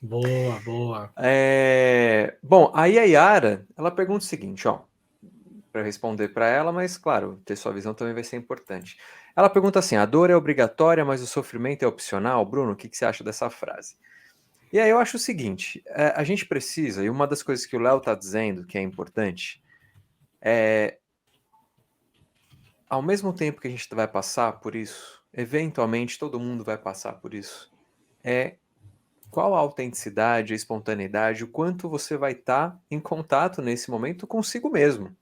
Boa, boa. Bom, aí a Yara, ela pergunta o seguinte, ó, para responder para ela, mas claro, ter sua visão também vai ser importante. Ela pergunta assim: a dor é obrigatória, mas o sofrimento é opcional? Bruno, o que você acha dessa frase? E aí eu acho o seguinte, a gente precisa, e uma das coisas que o Léo está dizendo que é importante, ao mesmo tempo que a gente vai passar por isso, eventualmente todo mundo vai passar por isso, é qual a autenticidade, a espontaneidade, o quanto você vai estar em contato nesse momento consigo mesmo.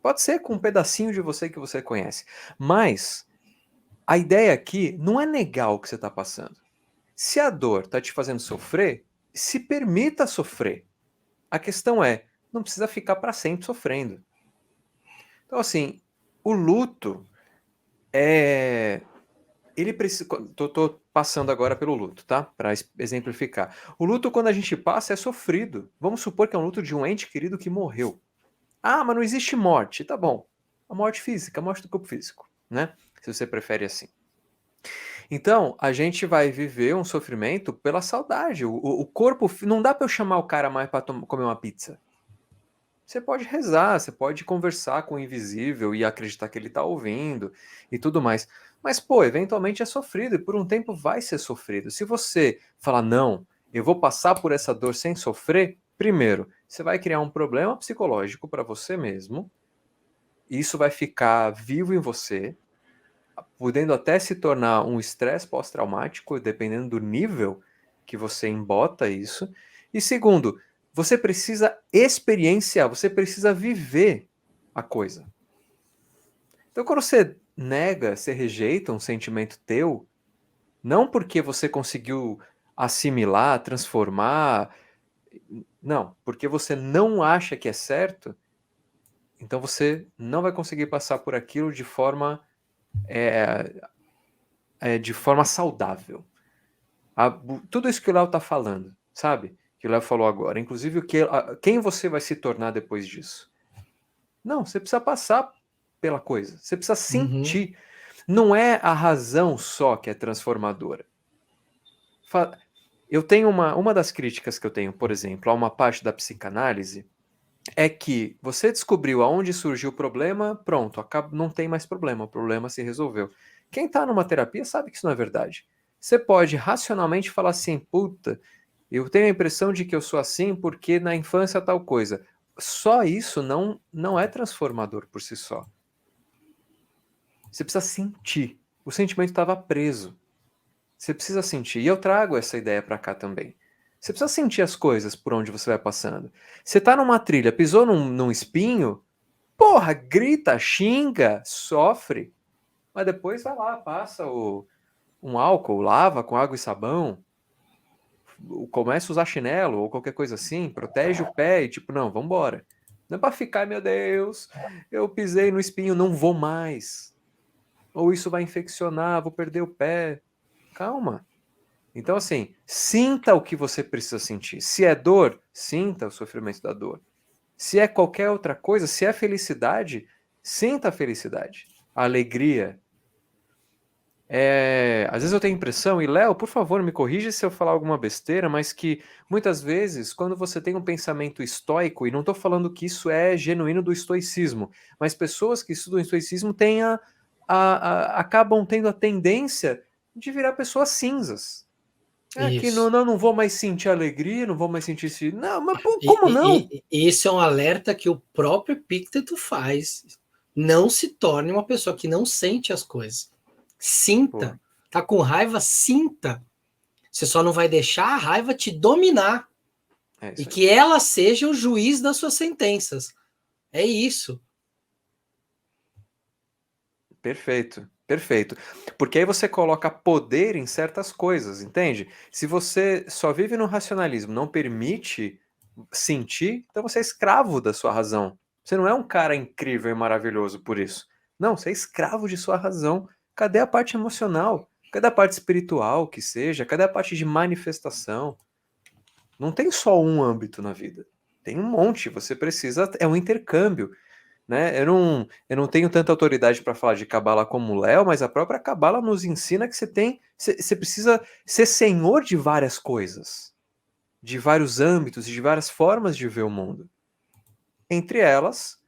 Pode ser com um pedacinho de você que você conhece, mas a ideia aqui não é negar o que você está passando. Se a dor está te fazendo sofrer, se permita sofrer. A questão é, não precisa ficar para sempre sofrendo. Então, assim, o luto é. Ele precisa. Tô passando agora pelo luto, tá? Para exemplificar. O luto, quando a gente passa, é sofrido. Vamos supor que é um luto de um ente querido que morreu. Ah, mas não existe morte. Tá bom. A morte física, a morte do corpo físico, né? Se você prefere assim. Então, a gente vai viver um sofrimento pela saudade. O corpo. Não dá para eu chamar o cara mais para comer uma pizza. Você pode rezar, você pode conversar com o invisível e acreditar que ele está ouvindo e tudo mais. Mas, pô, eventualmente é sofrido e por um tempo vai ser sofrido. Se você falar, não, eu vou passar por essa dor sem sofrer, primeiro, você vai criar um problema psicológico para você mesmo. Isso vai ficar vivo em você, podendo até se tornar um estresse pós-traumático, dependendo do nível que você embota isso. E segundo, você precisa experienciar, você precisa viver a coisa. Então, quando você nega, você rejeita um sentimento teu, não porque você conseguiu assimilar, transformar, não, porque você não acha que é certo, então você não vai conseguir passar por aquilo de forma saudável. Tudo isso que o Léo tá falando, sabe? Que o Léo falou agora. Inclusive, quem você vai se tornar depois disso. Não, você precisa passar pela coisa. Você precisa Uhum. sentir. Não é a razão só que é transformadora. Eu tenho uma das críticas que eu tenho, por exemplo, a uma parte da psicanálise, é que você descobriu aonde surgiu o problema, pronto, não tem mais problema, o problema se resolveu. Quem está numa terapia sabe que isso não é verdade. Você pode racionalmente falar assim, puta, eu tenho a impressão de que eu sou assim porque na infância tal coisa. Só isso não é transformador por si só. Você precisa sentir. O sentimento estava preso. Você precisa sentir. E eu trago essa ideia para cá também. Você precisa sentir as coisas por onde você vai passando. Você tá numa trilha, pisou num espinho, porra, grita, xinga, sofre. Mas depois vai lá, passa um álcool, lava com água e sabão, começa a usar chinelo ou qualquer coisa assim, protege o pé e tipo, não, vambora. Não é pra ficar, meu Deus, eu pisei no espinho, não vou mais. Ou isso vai infeccionar, vou perder o pé. Calma. Então, assim, sinta o que você precisa sentir. Se é dor, sinta o sofrimento da dor. Se é qualquer outra coisa, se é felicidade, sinta a felicidade, a alegria. Às vezes eu tenho a impressão, e Léo, por favor, me corrija se eu falar alguma besteira, mas que muitas vezes, quando você tem um pensamento estoico, e não estou falando que isso é genuíno do estoicismo, mas pessoas que estudam estoicismo acabam tendo a tendência de virar pessoas cinzas. É que não, Isso. não, não vou mais sentir alegria, não vou mais sentir esse. Não, mas pô, E, como não? esse é um alerta que o próprio Epicteto faz. Não se torne uma pessoa que não sente as coisas. Pô, Sinta. Tá com raiva? Sinta. Você só não vai deixar a raiva te dominar é e isso aí. que ela seja o juiz das suas sentenças. É isso. Perfeito, perfeito. Porque aí você coloca poder em certas coisas, entende? Se você só vive no racionalismo, não permite sentir, então você é escravo da sua razão. Você não é um cara incrível e maravilhoso por isso. Não, você é escravo de sua razão. Cadê a parte emocional? Cadê a parte espiritual que seja? Cadê a parte de manifestação? Não tem só um âmbito na vida. Tem um monte. Você precisa. É um intercâmbio. Né? Eu não tenho tanta autoridade para falar de Cabala como o Léo, mas a própria Cabala nos ensina que você precisa ser senhor de várias coisas. de vários âmbitos e de várias formas de ver o mundo. Entre elas,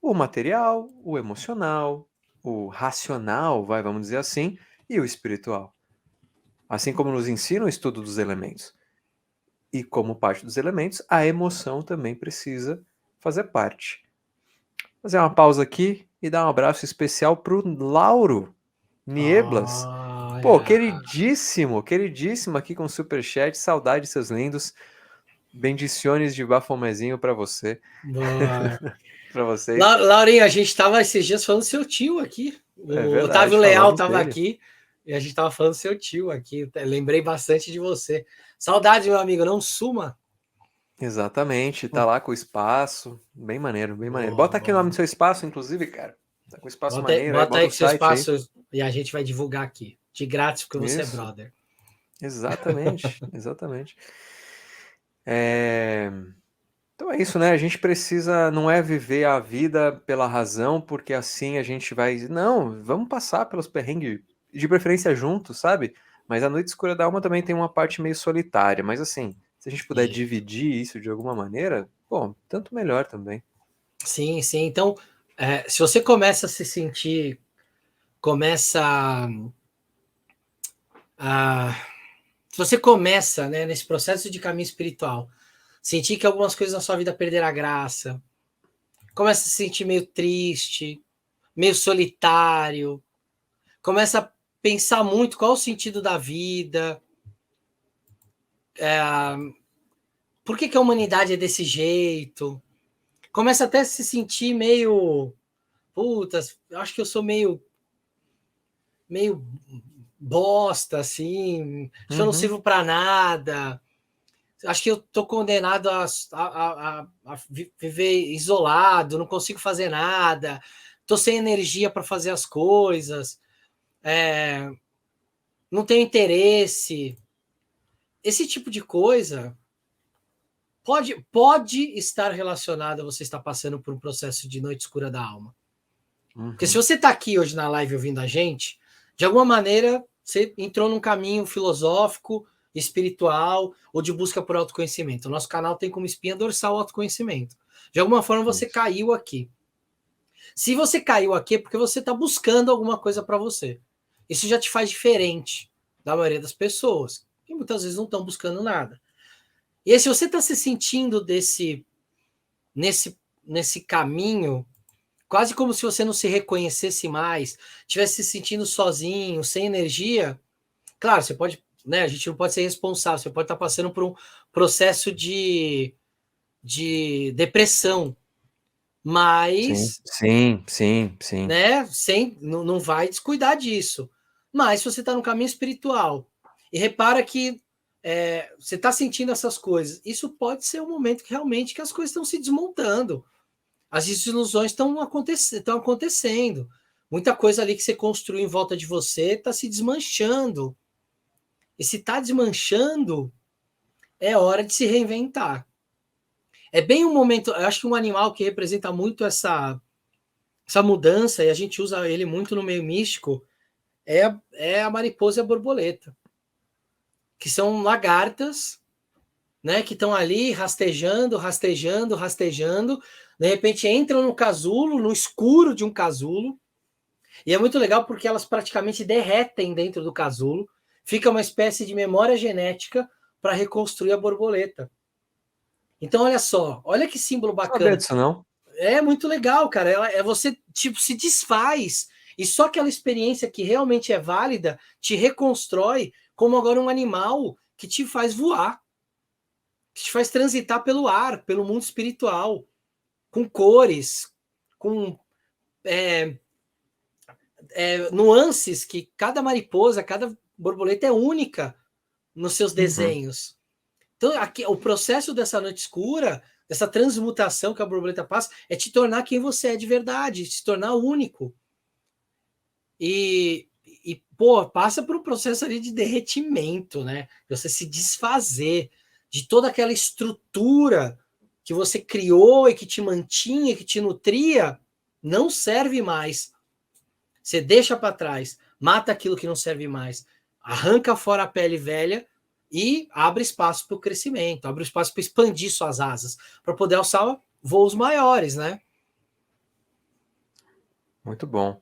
o material, o emocional, o racional, vamos dizer assim, e o espiritual. Assim como nos ensina o estudo dos elementos. E como parte dos elementos, a emoção também precisa fazer parte. Vou fazer uma pausa aqui e dar um abraço especial para o Lauro Nieblas. Pô, queridíssimo, queridíssimo aqui com o Superchat. Saudade, seus lindos. Bendiciones de bafomezinho para você. Para vocês. Laurinha, a gente estava esses dias falando do seu tio aqui. O verdade, Otávio Leal estava dele. aqui e a gente estava falando do seu tio aqui. Lembrei bastante de você. Saudade, meu amigo, não suma. Exatamente, tá lá com o espaço. Bem maneiro, bem maneiro. Boa, Bota aqui o nome do seu espaço, inclusive, cara. Tá com espaço maneiro. Bota aí o que seu site espaço aí. E a gente vai divulgar aqui. De grátis, porque você é Isso. brother. Exatamente, exatamente. Então é isso, né? A gente precisa, não é viver a vida pela razão, porque assim a gente vai. Não, vamos passar pelos perrengues, de preferência juntos, sabe? Mas a Noite Escura da Alma também tem uma parte meio solitária. Mas assim, se a gente puder dividir isso de alguma maneira, bom, tanto melhor também. Sim, sim. Então, se você começa a se sentir, se você começa, né, nesse processo de caminho espiritual, sentir que algumas coisas na sua vida perderam a graça, começa a se sentir meio triste, meio solitário, começa a pensar muito qual o sentido da vida, por que a humanidade é desse jeito, começa até a se sentir meio, putas, eu acho que eu sou meio bosta, assim, acho que eu não sirvo para nada, acho que eu tô condenado a viver isolado, não consigo fazer nada, tô sem energia para fazer as coisas, não tenho interesse. Esse tipo de coisa pode estar relacionado a você estar passando por um processo de noite escura da alma. Porque se você está aqui hoje na live ouvindo a gente, de alguma maneira você entrou num caminho filosófico, espiritual ou de busca por autoconhecimento. O nosso canal tem como espinha dorsal o autoconhecimento. De alguma forma você caiu aqui. Se você caiu aqui é porque você está buscando alguma coisa para você. Isso já te faz diferente da maioria das pessoas, que muitas vezes não estão buscando nada. E aí, se você está se sentindo nesse caminho, quase como se você não se reconhecesse mais, estivesse se sentindo sozinho, sem energia, claro, você pode, né? A gente não pode ser responsável, você pode estar passando por um processo de depressão, mas sim. Né, não vai descuidar disso. Mas se você está no caminho espiritual e repara que você está sentindo essas coisas, isso pode ser um momento que realmente que as coisas estão se desmontando. As desilusões estão acontecendo. Muita coisa ali que você construiu em volta de você está se desmanchando. E se está desmanchando, é hora de se reinventar. É bem um momento, eu acho que um animal que representa muito essa mudança, e a gente usa ele muito no meio místico, é a mariposa e a borboleta, que são lagartas, né, que estão ali rastejando, de repente entram no casulo, no escuro de um casulo, e é muito legal porque elas praticamente derretem dentro do casulo, fica uma espécie de memória genética para reconstruir a borboleta. Então, olha só, olha que símbolo bacana. Não sabia disso, não. É muito legal, cara. Você tipo se desfaz e só aquela experiência que realmente é válida te reconstrói como agora um animal que te faz voar, que te faz transitar pelo ar, pelo mundo espiritual, com cores, com nuances que cada mariposa, cada borboleta é única nos seus desenhos. Então, aqui, o processo dessa noite escura, dessa transmutação que a borboleta passa, é te tornar quem você é de verdade, se tornar único. E passa por um processo ali de derretimento, né? Você se desfazer de toda aquela estrutura que você criou e que te mantinha, que te nutria, não serve mais. Você deixa para trás, mata aquilo que não serve mais, arranca fora a pele velha E abre espaço para o crescimento, abre espaço para expandir suas asas, para poder alçar voos maiores, né? Muito bom.